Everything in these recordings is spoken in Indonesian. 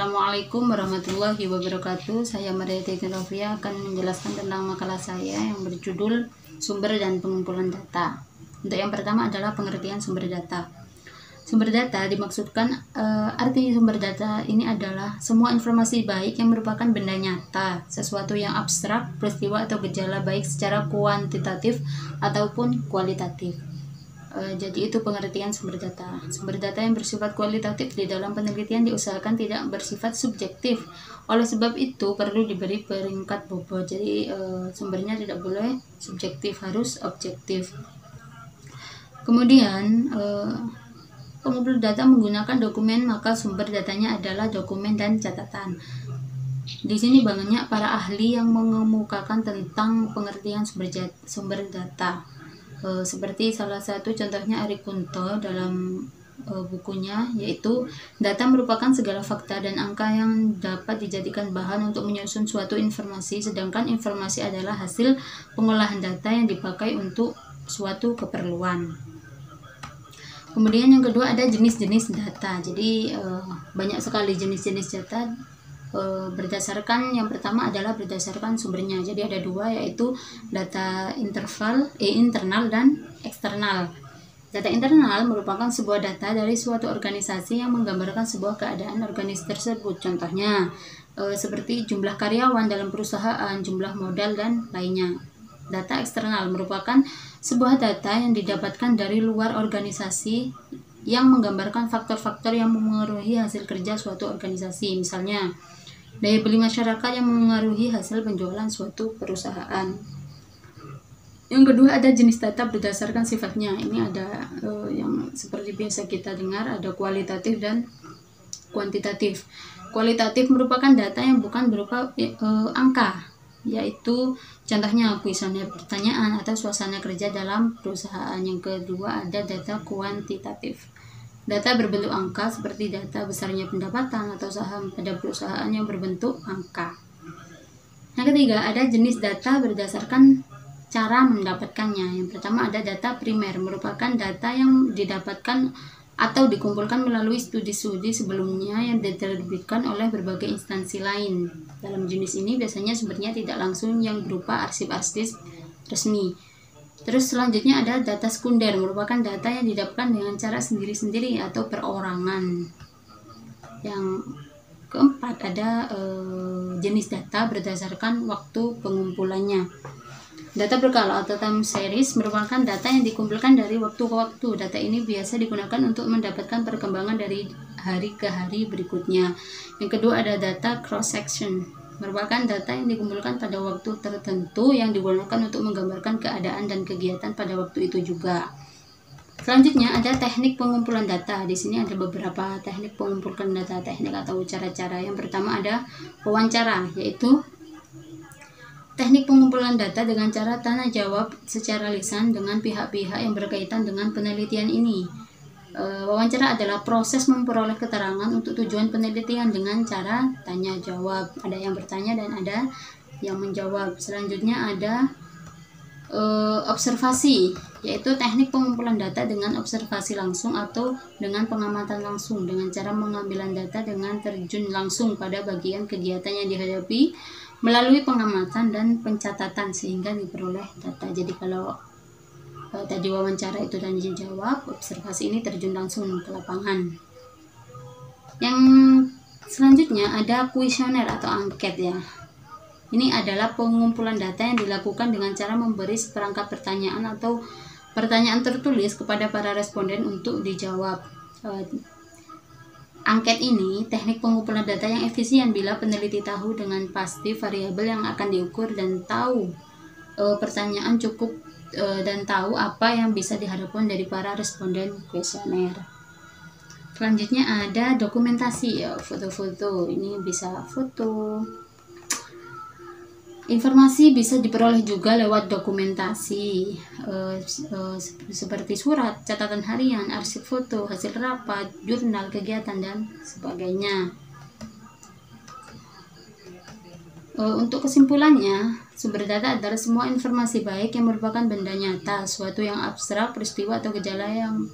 Assalamualaikum warahmatullahi wabarakatuh. Saya Maria Teknologia akan menjelaskan tentang makalah saya yang berjudul Sumber dan Pengumpulan Data. Untuk yang pertama adalah pengertian sumber data. Sumber data dimaksudkan arti sumber data ini adalah semua informasi baik yang merupakan benda nyata, sesuatu yang abstrak, peristiwa atau gejala baik secara kuantitatif ataupun kualitatif. Jadi itu pengertian sumber data. Sumber data yang bersifat kualitatif di dalam penelitian diusahakan tidak bersifat subjektif. Oleh sebab itu perlu diberi peringkat bobot. Jadi sumbernya tidak boleh subjektif, harus objektif. Kemudian pengumpul data menggunakan dokumen, maka sumber datanya adalah dokumen dan catatan. Di sini banyak para ahli yang mengemukakan tentang pengertian sumber data. Seperti salah satu contohnya Ari Kunto dalam bukunya, yaitu data merupakan segala fakta dan angka yang dapat dijadikan bahan untuk menyusun suatu informasi, sedangkan informasi adalah hasil pengolahan data yang dipakai untuk suatu keperluan. Kemudian yang kedua ada jenis-jenis data. Jadi banyak sekali jenis-jenis data. Berdasarkan yang pertama adalah berdasarkan sumbernya. Jadi ada dua, yaitu data internal dan eksternal. Data internal merupakan sebuah data dari suatu organisasi yang menggambarkan sebuah keadaan organisasi tersebut. Contohnya seperti jumlah karyawan dalam perusahaan, jumlah modal dan lainnya. Data eksternal merupakan sebuah data yang didapatkan dari luar organisasi yang menggambarkan faktor-faktor yang memengaruhi hasil kerja suatu organisasi. Misalnya daya beli masyarakat yang memengaruhi hasil penjualan suatu perusahaan. Yang kedua ada jenis data berdasarkan sifatnya. Ini ada yang seperti biasa kita dengar, ada kualitatif dan kuantitatif. Kualitatif merupakan data yang bukan berupa angka, yaitu contohnya kuesioner pertanyaan atau suasana kerja dalam perusahaan. Yang kedua ada data kuantitatif. Data berbentuk angka seperti data besarnya pendapatan atau saham pada perusahaan yang berbentuk angka. Yang ketiga ada jenis data berdasarkan cara mendapatkannya. Yang pertama ada data primer, merupakan data yang didapatkan atau dikumpulkan melalui studi-studi sebelumnya yang diterbitkan oleh berbagai instansi lain. Dalam jenis ini biasanya sumbernya tidak langsung yang berupa arsip-arsip resmi. Terus selanjutnya ada data sekunder, merupakan data yang didapatkan dengan cara sendiri-sendiri atau perorangan. Yang keempat ada jenis data berdasarkan waktu pengumpulannya. Data berkala atau time series merupakan data yang dikumpulkan dari waktu ke waktu. Data ini biasa digunakan untuk mendapatkan perkembangan dari hari ke hari berikutnya. Yang kedua ada data cross section, merupakan data yang dikumpulkan pada waktu tertentu yang digunakan untuk menggambarkan keadaan dan kegiatan pada waktu itu juga. Selanjutnya ada teknik pengumpulan data. Di sini ada beberapa teknik pengumpulan data, teknik atau cara-cara. Yang pertama ada wawancara, yaitu teknik pengumpulan data dengan cara tanya jawab secara lisan dengan pihak-pihak yang berkaitan dengan penelitian ini. Wawancara adalah proses memperoleh keterangan untuk tujuan penelitian dengan cara tanya jawab. Ada yang bertanya dan ada yang menjawab. Selanjutnya ada observasi, yaitu teknik pengumpulan data dengan observasi langsung atau dengan pengamatan langsung, dengan cara pengambilan data dengan terjun langsung pada bagian kegiatan yang dihadapi melalui pengamatan dan pencatatan sehingga diperoleh data. Jadi kalau tadi wawancara itu dan jawab, observasi ini terjun langsung ke lapangan. Yang selanjutnya ada kuesioner atau angket ya. Ini adalah pengumpulan data yang dilakukan dengan cara memberi seperangkat pertanyaan atau pertanyaan tertulis kepada para responden untuk dijawab. Angket ini teknik pengumpulan data yang efisien bila peneliti tahu dengan pasti variabel yang akan diukur dan tahu pertanyaan cukup dan tahu apa yang bisa diharapkan dari para responden kuesioner. Selanjutnya ada dokumentasi, ya, foto-foto. Ini bisa foto. Informasi bisa diperoleh juga lewat dokumentasi seperti surat, catatan harian, arsip foto, hasil rapat, jurnal, kegiatan, dan sebagainya. Untuk kesimpulannya, sumber data adalah semua informasi baik yang merupakan benda nyata, suatu yang abstrak, peristiwa atau gejala yang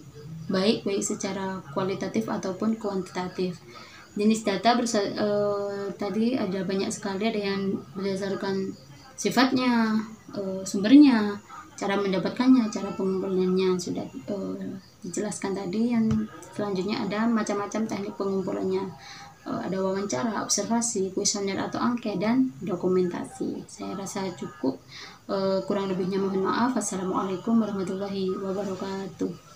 baik secara kualitatif ataupun kuantitatif. Jenis data tadi ada banyak sekali, ada yang berdasarkan sifatnya, sumbernya, cara mendapatkannya, cara pengumpulannya sudah dijelaskan tadi. Yang selanjutnya ada macam-macam teknik pengumpulannya. Ada wawancara, observasi, kuesioner atau angket, dan dokumentasi. Saya rasa cukup. Kurang lebihnya mohon maaf. Assalamualaikum warahmatullahi wabarakatuh.